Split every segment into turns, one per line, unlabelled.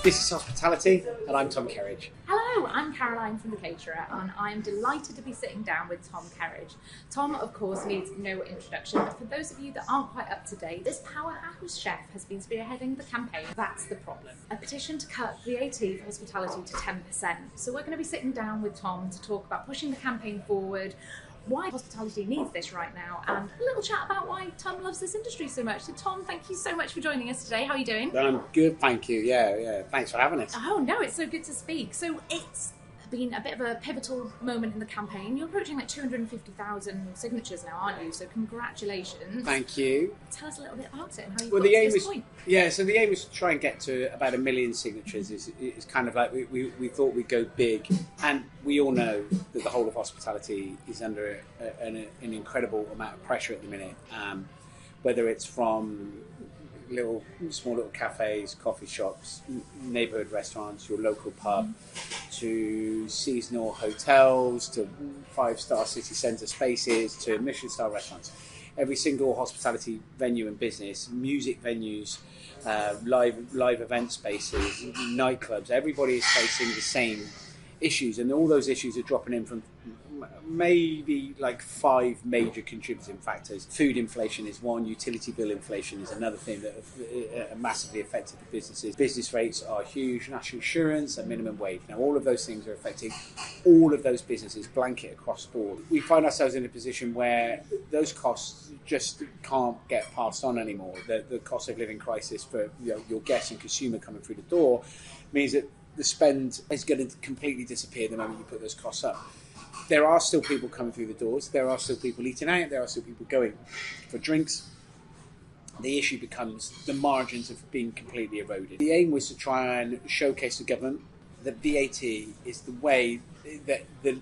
This is Hospitality, and I'm Tom Kerridge.
Hello, I'm Caroline from the Caterer, and I'm delighted to be sitting down with Tom Kerridge. Tom, of course, needs no introduction, but for those of you that aren't quite up to date, this powerhouse chef has been spearheading the campaign That's the Problem, a petition to cut VAT for hospitality to 10%. So we're going to be sitting down with Tom to talk about pushing the campaign forward, why hospitality needs this right now, and a little chat about why Tom loves this industry so much. So Tom, thank you so much for joining us today. How are you doing?
I'm good, thank you. Yeah. Thanks for having us.
Oh no, it's so good to speak. So it's been a bit of a pivotal moment in the campaign. You're approaching like 250,000 signatures now, aren't you? So congratulations.
Thank you.
Tell us a little bit about it and how you
Well,
got
the
to
aim
this
is
point.
so the aim is to try and get to about 1 million signatures. It's kind of like we thought we'd go big, and we all know that the whole of hospitality is under an incredible amount of pressure at the minute. Whether it's from small little cafes, coffee shops, neighbourhood restaurants, your local pub, to seasonal hotels, to 5-star city centre spaces, to Michelin-star restaurants. Every single hospitality venue and business, music venues, live event spaces, nightclubs, everybody is facing the same issues, and all those issues are dropping in from maybe like 5 major contributing factors. Food inflation is one, utility bill inflation is another thing that have massively affected the businesses. Business rates are huge, national insurance and minimum wage. Now all of those things are affecting all of those businesses blanket across the board. We find ourselves in a position where those costs just can't get passed on anymore. The cost of living crisis for your guest and consumer coming through the door means that the spend is going to completely disappear the moment you put those costs up. There are still people coming through the doors. There are still people eating out. There are still people going for drinks. The issue becomes the margins have been completely eroded. The aim was to try and showcase the government that VAT is the way, that the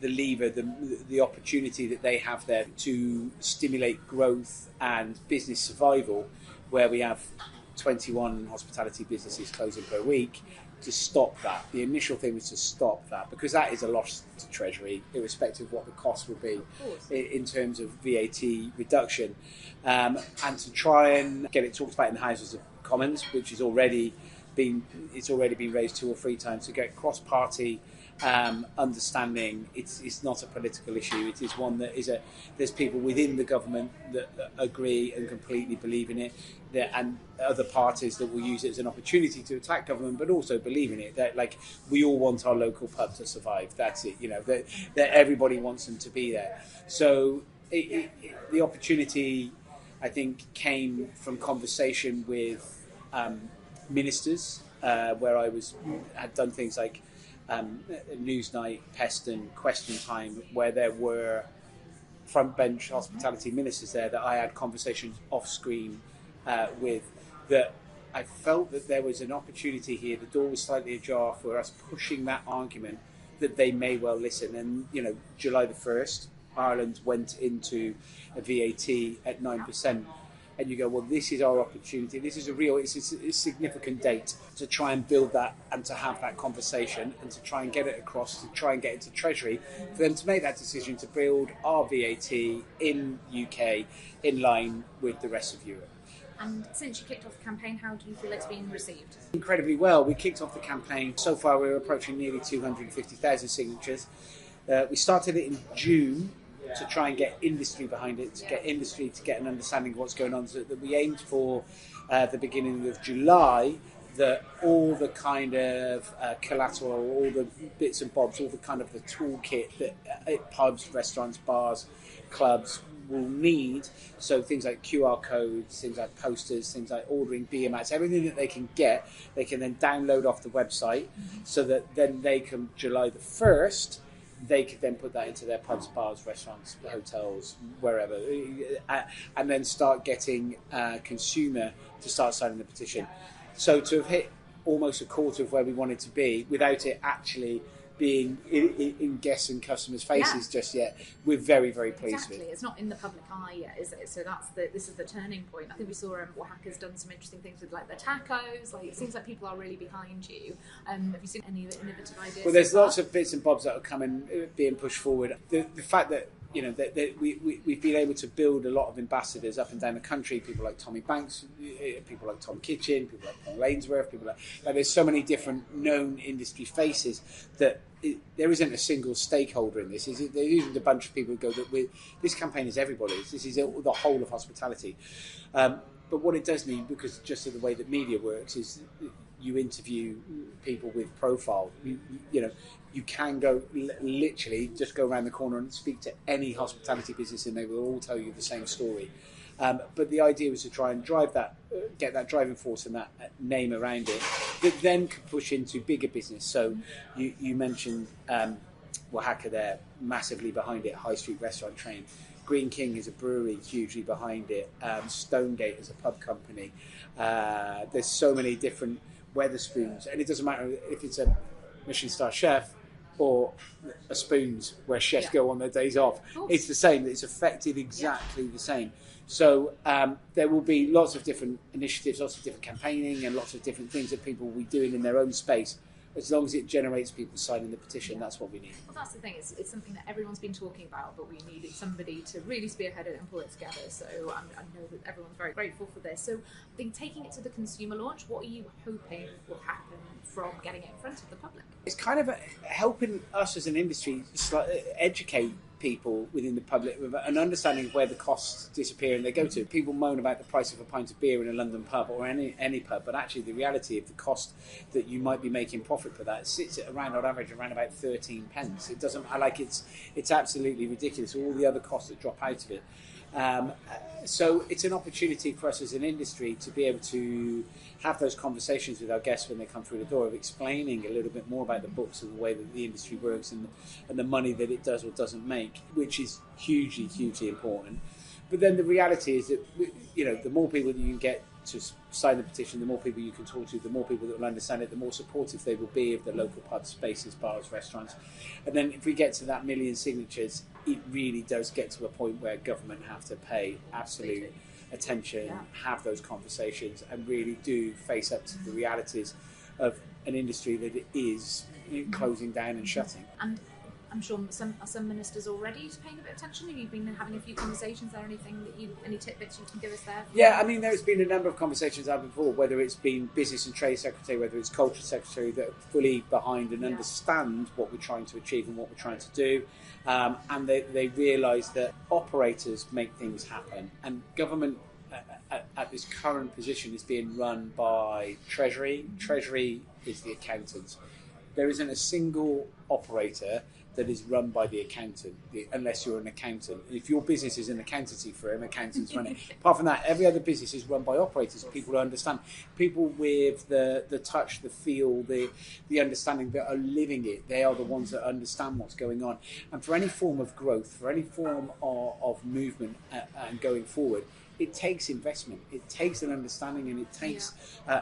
lever, the opportunity that they have there to stimulate growth and business survival, where we have 21 hospitality businesses closing per week. To stop that. The initial thing was to stop that, because that is a loss to Treasury, irrespective of what the cost will be in terms of VAT reduction, and to try and get it talked about in the Houses of Commons, which has already been raised 2 or 3 times, to get cross-party understanding. It's not a political issue. It is one that there's people within the government that agree and completely believe in it, and other parties that will use it as an opportunity to attack government, but also believe in it. That like we all want our local pub to survive. That's it. That everybody wants them to be there. So the opportunity, I think, came from conversation with ministers, where I had done things like Newsnight, Peston, Question Time, where there were front bench hospitality ministers there that I had conversations off screen with, that I felt that there was an opportunity here. The door was slightly ajar for us pushing that argument that they may well listen. And July the 1st, Ireland went into a VAT at 9%. And you go, well, this is our opportunity. This is it's a significant date to try and build that and to have that conversation and to try and get it across, to try and get into Treasury, for them to make that decision to build our VAT in UK in line with the rest of Europe.
And since you kicked off the campaign, how do you feel it's been received?
Incredibly well. We kicked off the campaign. So far, we're approaching nearly 250,000 signatures. We started it in June, to try and get industry behind it, to get industry to get an understanding of what's going on. So that we aimed for the beginning of July, that all the kind of collateral, all the bits and bobs, all the kind of the toolkit that pubs, restaurants, bars, clubs will need. So things like QR codes, things like posters, things like ordering beer mats, everything that they can get, they can then download off the website, so that then they can, July the 1st, they could then put that into their pubs, bars, restaurants, hotels, wherever, and then start getting consumer to start signing the petition. So to have hit almost a quarter of where we wanted to be without it actually being in guests and customers' faces just yet, we're very, very pleased with.
It's not in the public eye yet, is it? So this is the turning point. I think we saw Oaxaca's done some interesting things with like the tacos. Like it seems like people are really behind you. Have you seen any innovative ideas?
Well, there's lots of bits and bobs that are coming, being pushed forward. The fact that we've been able to build a lot of ambassadors up and down the country. People like Tommy Banks, people like Tom Kitchen, people like Paul Ainsworth, people like there's so many different known industry faces that there isn't a single stakeholder in this. There isn't a bunch of people who go that this campaign is everybody's. This is the whole of hospitality. But what it does mean, because just of the way that media works, is you interview people with profile. You can go literally just go around the corner and speak to any hospitality business, and they will all tell you the same story. But the idea was to try and get that driving force and that name around it, that then could push into bigger business. So you mentioned Oaxaca there, massively behind it, high street restaurant chain. Green King is a brewery, hugely behind it. Stonegate is a pub company. There's so many different Weatherspoons, and it doesn't matter if it's a Michelin star chef or a Spoons where chefs go on their days off. It's the same. It's affected exactly the same. So there will be lots of different initiatives, lots of different campaigning, and lots of different things that people will be doing in their own space. As long as it generates people signing the petition, that's what we need.
Well, that's the thing. It's something that everyone's been talking about, but we needed somebody to really spearhead it and pull it together. So I know that everyone's very grateful for this. So I think taking it to the consumer launch, what are you hoping will happen from getting it in front of the public?
It's kind of helping us as an industry educate people within the public with an understanding of where the costs disappear and they go to. People moan about the price of a pint of beer in a London pub or any pub, but actually the reality of the cost that you might be making profit for that sits at around, on average, around about 13 pence. It doesn't, it's absolutely ridiculous, all the other costs that drop out of it. So it's an opportunity for us as an industry to be able to have those conversations with our guests when they come through the door, of explaining a little bit more about the books and the way that the industry works and the money that it does or doesn't make, which is hugely, hugely important. But then the reality is that, the more people that you can get to sign the petition, the more people you can talk to, the more people that will understand it, the more supportive they will be of the local pubs, spaces, bars, restaurants. And then if we get to that 1 million signatures, it really does get to a point where government have to pay absolute attention, have those conversations, and really do face up to the realities of an industry that is closing down and shutting.
And I'm sure some ministers already paying a bit of attention. Have you been having a few conversations? Is there anything any tidbits you can give us there?
Yeah, I mean, there's been a number of conversations I've had before, whether it's been Business and Trade Secretary, whether it's Culture Secretary, that are fully behind and understand what we're trying to achieve and what we're trying to do. And they realise that operators make things happen, and government at this current position is being run by Treasury. Treasury is the accountants. There isn't a single operator that is run by the accountant, unless you're an accountant. If your business is an accountancy firm, accountants run it. Apart from that, every other business is run by operators, people who understand, people with the touch, the feel, the understanding, that are living it. They are the ones that understand what's going on. And for any form of growth, for any form of movement and going forward, it takes investment, it takes an understanding, and it takes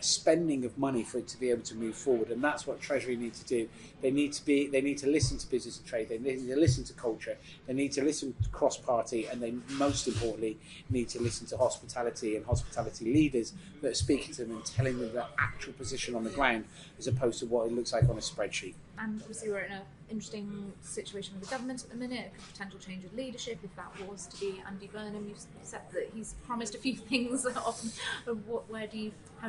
spending of money for it to be able to move forward. And that's what Treasury need to do. They need to listen to business and trade, they need to listen to culture, they need to listen to cross-party, and they most importantly need to listen to hospitality and hospitality leaders that are speaking to them and telling them their actual position on the ground, as opposed to what it looks like on a spreadsheet.
And obviously we're in an interesting situation with the government at the minute, a potential change of leadership. If that was to be Andy Burnham, you've said that he's promised a few things. How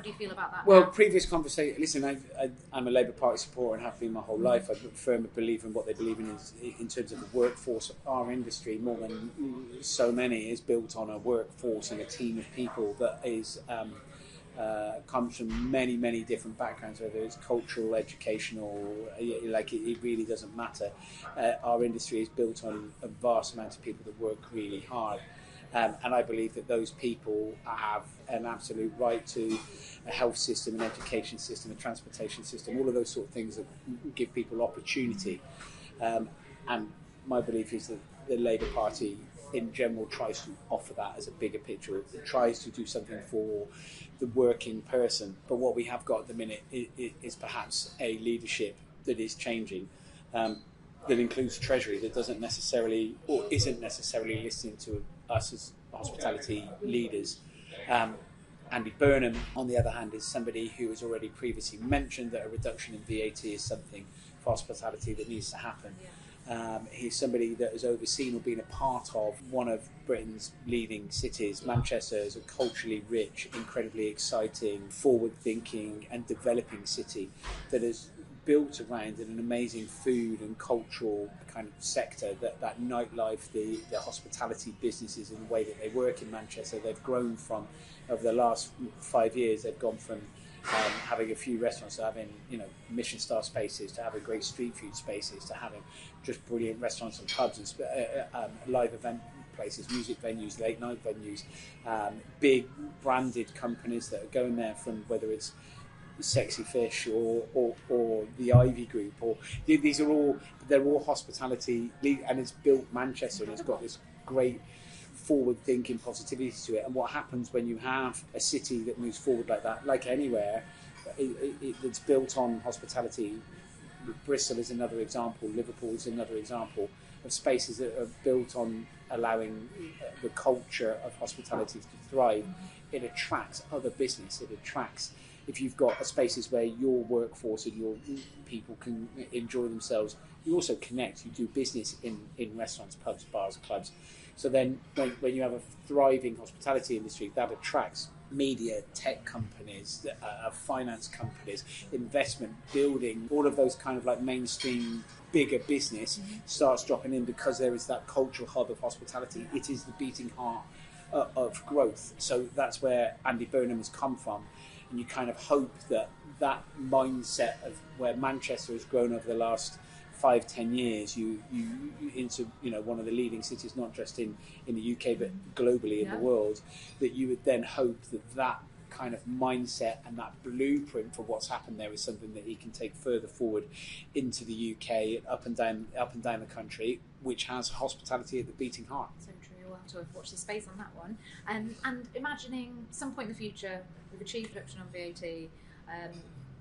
do you feel about that?
Well, previous conversation. Listen, I'm a Labour Party supporter and have been my whole life. I'm a firm believer in what they believe in terms of the workforce. Our industry, more than so many, is built on a workforce and a team of people that is. Comes from many, many different backgrounds, whether it's cultural, educational, it really doesn't matter. Our industry is built on a vast amount of people that work really hard. And I believe that those people have an absolute right to a health system, an education system, a transportation system, all of those sort of things that give people opportunity. And my belief is that the Labour Party in general tries to offer that as a bigger picture. It tries to do something for the working person. But what we have got at the minute is perhaps a leadership that is changing, that includes Treasury, that doesn't necessarily or isn't necessarily listening to us as hospitality leaders. Andy Burnham, on the other hand, is somebody who has already previously mentioned that a reduction in VAT is something for hospitality that needs to happen. He's somebody that has overseen or been a part of one of Britain's leading cities. Manchester is a culturally rich, incredibly exciting, forward-thinking and developing city that is built around an amazing food and cultural kind of sector, that nightlife, the hospitality businesses and the way that they work in Manchester. They've grown from, over the last 5 years, they've gone from having a few restaurants to having, Michelin star spaces, to having great street food spaces, to having just brilliant restaurants and pubs and live event places, music venues, late night venues, big branded companies that are going there, from whether it's Sexy Fish or the Ivy Group, or they're all hospitality, and it's built Manchester, and it's got this great forward-thinking positivity to it. And what happens when you have a city that moves forward like that, like anywhere, it's built on hospitality. Bristol is another example, Liverpool is another example of spaces that are built on allowing the culture of hospitality to thrive. It attracts other business, it attracts, if you've got spaces where your workforce and your people can enjoy themselves, you also connect, you do business in restaurants, pubs, bars, clubs. So then when you have a thriving hospitality industry, that attracts media, tech companies, finance companies, investment, building, all of those kind of like mainstream bigger business starts dropping in, because there is that cultural hub of hospitality. It is the beating heart of growth. So that's where Andy Burnham has come from. And you kind of hope that mindset of where Manchester has grown over the last 5-10 years, you into one of the leading cities, not just in the UK but globally in the world, that you would then hope that kind of mindset and that blueprint for what's happened there is something that he can take further forward into the UK, up and down the country, which has hospitality at the beating heart.
So true. We'll have to watch the space on that one. And imagining some point in the future, we've achieved reduction on VAT.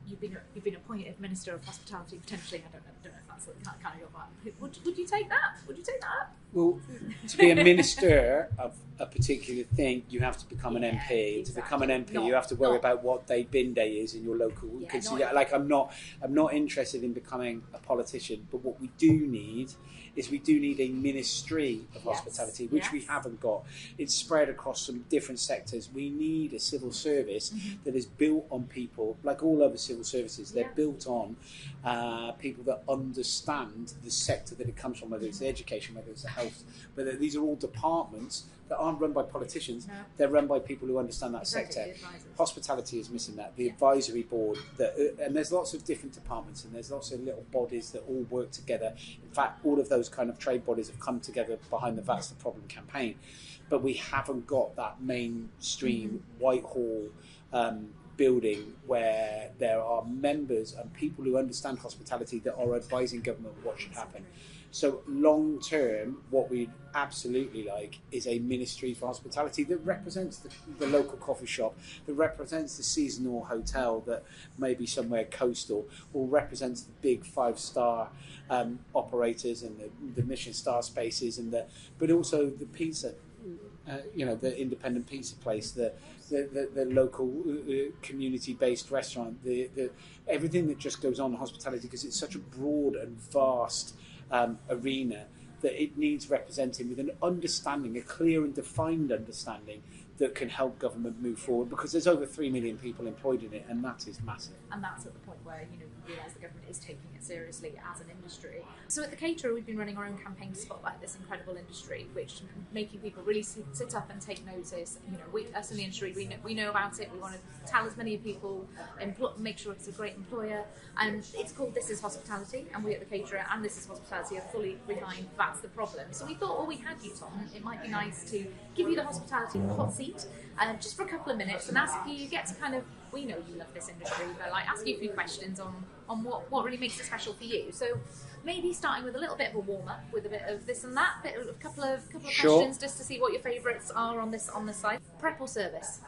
You've been appointed Minister of Hospitality potentially. I don't know if that's kind of your vibe. Would you take that? Would you take that up?
Well, to be a minister of a particular thing, you have to become an MP.
Exactly.
To become an MP, you have to worry about what bin day is in your local. I'm not interested in becoming a politician, but what we do need is a ministry of hospitality, which we haven't got. It's spread across some different sectors. We need a civil service that is built on people, like all other civil services. They're built on people that understand the sector that it comes from, whether it's education, whether it's the health, whether these are all departments that aren't run by politicians. No. They're run by people who understand that sector. Hospitality is missing that. The advisory board, and there's lots of different departments, and there's lots of little bodies that all work together. In fact, all of those kind of trade bodies have come together behind the That's the Problem campaign. But we haven't got that mainstream Whitehall building where there are members and people who understand hospitality that are advising government what should happen. So long term, what we'd absolutely like is a ministry for hospitality that represents the local coffee shop, that represents the seasonal hotel that may be somewhere coastal, or represents the big 5-star operators and the Michelin star spaces, but also the pizza. The independent pizza place, the local community-based restaurant, the everything that just goes on in hospitality, because it's such a broad and vast arena that it needs representing with an understanding, a clear and defined understanding that can help government move forward, because there's over 3 million people employed in it, and that is massive.
And that's at the point where we realise the government is taking it seriously as an industry. So at the Caterer, we've been running our own campaign to spotlight this incredible industry, which making people really sit up and take notice. Us in the industry, we know about it. We want to tell as many people, make sure it's a great employer. And it's called This Is Hospitality, and we at the Caterer and This Is Hospitality are fully behind That's the Problem. So we thought, we had you, Tom, it might be nice to give you the hospitality hot seat just for a couple of minutes and ask you, we know you love this industry, but ask you a few questions on what really makes it special for you. So maybe starting with a little bit of a warm-up with a bit of this and that, a couple of questions just to see what your favourites are on this side. Prep or service?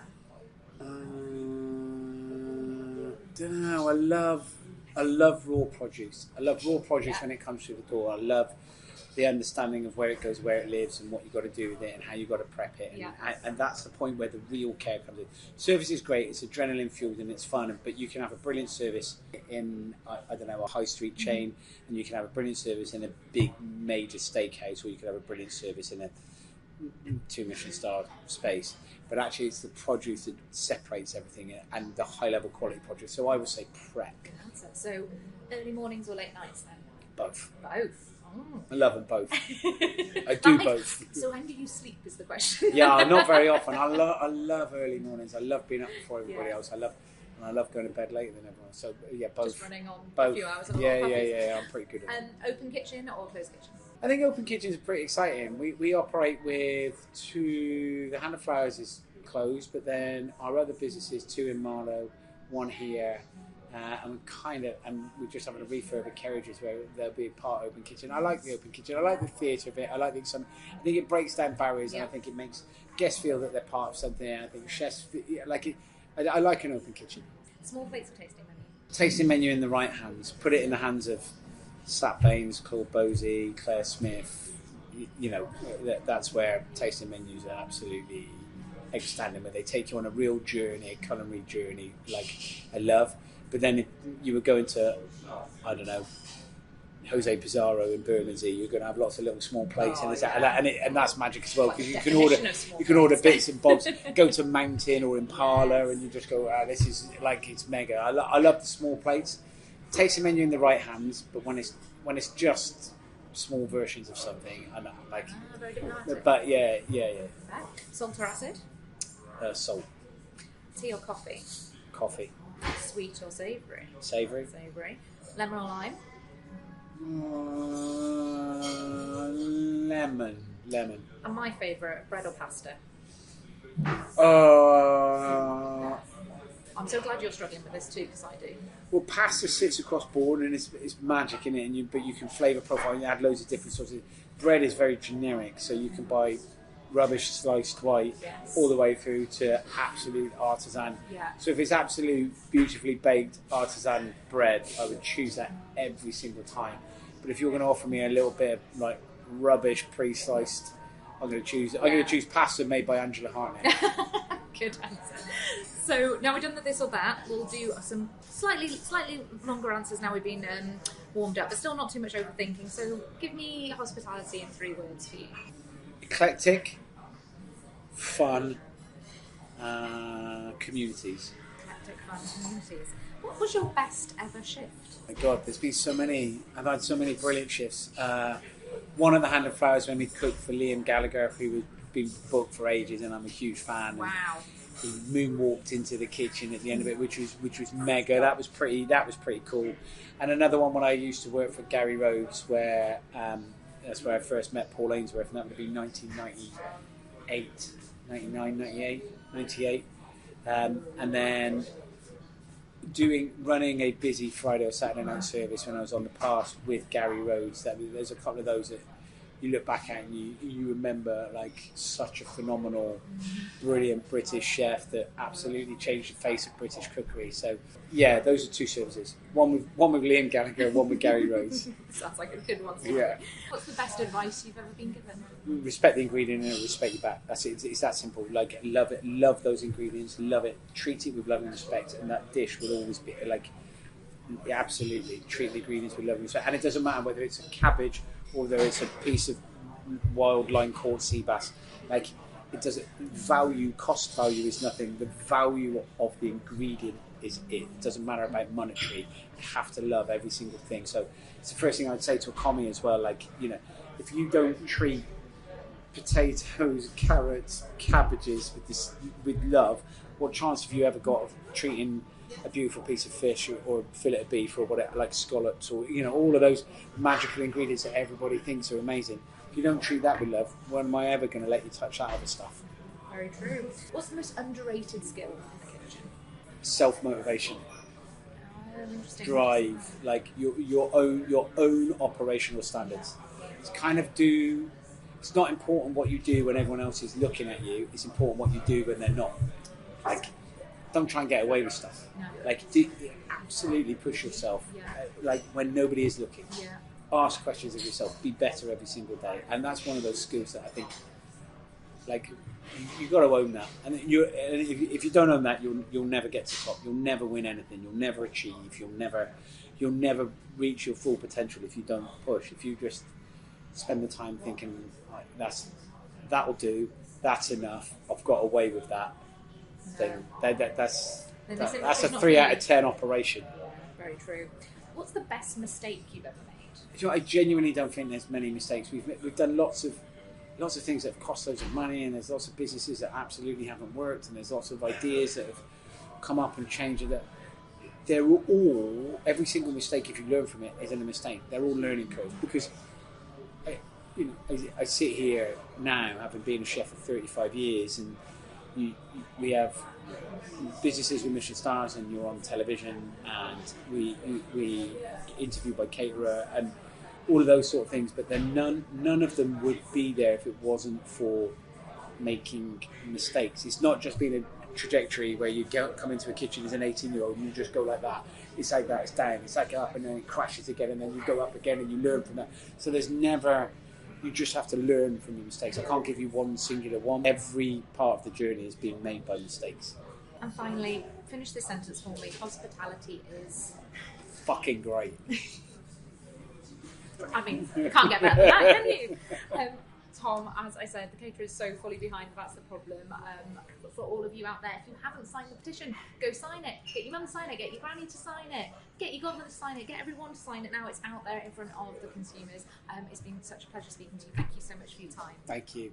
Don't know. I love raw produce. I love raw produce when it comes through the door. I love the understanding of where it goes, where it lives, and what you've got to do with it, and how you've got to prep it. And that's the point where the real care comes in. Service is great, it's adrenaline fueled and it's fun, but you can have a brilliant service in, I don't know, a high street chain, and you can have a brilliant service in a big major steakhouse, or you can have a brilliant service in a 2 Michelin star space. But actually it's the produce that separates everything, and the high level quality produce. So I would say prep.
So early mornings or late nights then?
Both.
Oh.
I love them both. I do both.
So when do you sleep is the question.
Yeah, not very often. I love early mornings. I love being up before everybody else. I love going to bed later than everyone. So yeah, both.
Just running on
both.
A few hours.
Yeah. I'm pretty good at it.
And open kitchen or closed kitchen?
I think open kitchens are pretty exciting. We operate with two. The Hand of Flowers is closed, but then our other businesses, 2 in Marlow, 1 here. And we're just having a refurb at Kerridge's where there'll be a part open kitchen. I like the open kitchen. I like the theatre of it. I like the excitement. I think it breaks down barriers, and I think it makes guests feel that they're part of something. And I think chefs like it. I like an open kitchen.
Small plates or tasting menu?
Tasting menu in the right hands. Put it in the hands of Sat Baines, Claude Bosey, Claire Smith. You know, that's where tasting menus are absolutely outstanding, where they take you on a real journey, a culinary journey, like I love. But then if you were going to, I don't know, Jose Pizarro in Bermondsey, you're going to have lots of little small plates, and that's magic as well, because you can order bits and bobs. Go to Mountain or Impala, and you just go, this is like, it's mega. I love the small plates. Tasting menu in the right hands, but when it's just small versions of something, and like, but yeah.
Salt or acid?
Salt.
Tea or coffee?
Coffee.
Sweet or savoury?
Savoury.
Lemon or lime?
Lemon.
And my favourite, bread or pasta? I'm so glad you're struggling with this too, because I do.
Well, pasta sits across board, and it's magic in it, but you can flavour profile, and you add loads of different sorts of. Bread is very generic, so you can buy rubbish sliced white all the way through to absolute artisan.
Yeah.
So if it's absolute beautifully baked artisan bread, I would choose that every single time. But if you're going to offer me a little bit of like rubbish pre-sliced, I'm going to choose pasta made by Angela Hartnett.
Good answer. So now we've done this or that, we'll do some slightly longer answers now we've been warmed up, but still not too much overthinking. So give me hospitality in 3 words for you.
Eclectic, fun, communities.
Eclectic, fun, communities. What was your best ever shift?
My God, there's been so many. I've had so many brilliant shifts. One of the Hand of Flowers when we cooked for Liam Gallagher, who had been booked for ages, and I'm a huge fan.
Wow.
He moonwalked into the kitchen at the end of it, which was mega. That was pretty cool. And another one when I used to work for Gary Rhodes, where that's where I first met Paul Ainsworth, and that would have been 1998, 99, 98, 98. And then running a busy Friday or Saturday night service when I was on the past with Gary Rhodes. There's a couple of those that you look back at and you remember, like, such a phenomenal, brilliant British chef that absolutely changed the face of British cookery. So yeah, those are 2 services. One with Liam Gallagher and one with Gary Rhodes.
Sounds like a good one.
Yeah.
What's the best advice you've ever been given?
Respect the ingredient and respect your back. That's it. It's that simple. Like, love it. Love those ingredients. Love it. Treat it with love and respect, and that dish will always be like, absolutely treat the ingredients with love and respect. And it doesn't matter whether it's a cabbage or whether it's a piece of wild line caught sea bass. Like, it doesn't cost value is nothing. The value of the ingredient is it. It doesn't matter about monetary. You have to love every single thing. So it's the first thing I'd say to a commie as well. Like, you know, if you don't treat potatoes, carrots, cabbages with love, what chance have you ever got of treating a beautiful piece of fish or a fillet of beef or whatever, like scallops, or, you know, all of those magical ingredients that everybody thinks are amazing? If you don't treat that with love, when am I ever going to let you touch that other stuff?
Very true. What's the most underrated skill in the kitchen?
Self-motivation.
Interesting.
Drive, like your own operational standards. It's not important what you do when everyone else is looking at you. It's important what you do when they're not. Like, don't try and get away with stuff.
No.
Like, absolutely push yourself.
Yeah.
Like, when nobody is looking.
Yeah.
ask questions of yourself, be better every single day, and that's one of those skills that I think, like, you got to own that. And if you don't own that, you'll never get to top. You'll never win anything. You'll never achieve. You'll never reach your full potential if you don't push. If you just spend the time thinking, like, that'll do. That's enough. I've got away with that. Then that's a 3 out of 10 operation.
Very true. What's the best mistake you've ever made?
You know, I genuinely don't think there's many mistakes. We've done lots of things that have cost loads of money, and there's lots of businesses that absolutely haven't worked, and there's lots of ideas that have come up and changed. That they're all, every single mistake, if you learn from it, isn't a mistake. They're all learning curves, because I sit here now, having been a chef for 35 years, and we have businesses with Michelin stars, and you're on television, and we interview by Caterer, and all of those sort of things. But then none of them would be there if it wasn't for making mistakes. It's not just been a trajectory where you come into a kitchen as an 18-year-old and you just go like that. It's like that, it's down. It's like up and then it crashes again, and then you go up again and you learn from that. So there's never... You just have to learn from your mistakes. I can't give you one singular one. Every part of the journey is being made by mistakes.
And finally, finish this sentence for me. Hospitality is...
fucking great.
I mean, you can't get better than that, can you? Tom, as I said, the Caterer is so fully behind. That's the problem. But for all of you out there, if you haven't signed the petition, go sign it. Get your mum to sign it. Get your granny to sign it. Get your godmother to sign it. Get everyone to sign it. Now it's out there in front of the consumers. It's been such a pleasure speaking to you. Thank you so much for your time.
Thank you.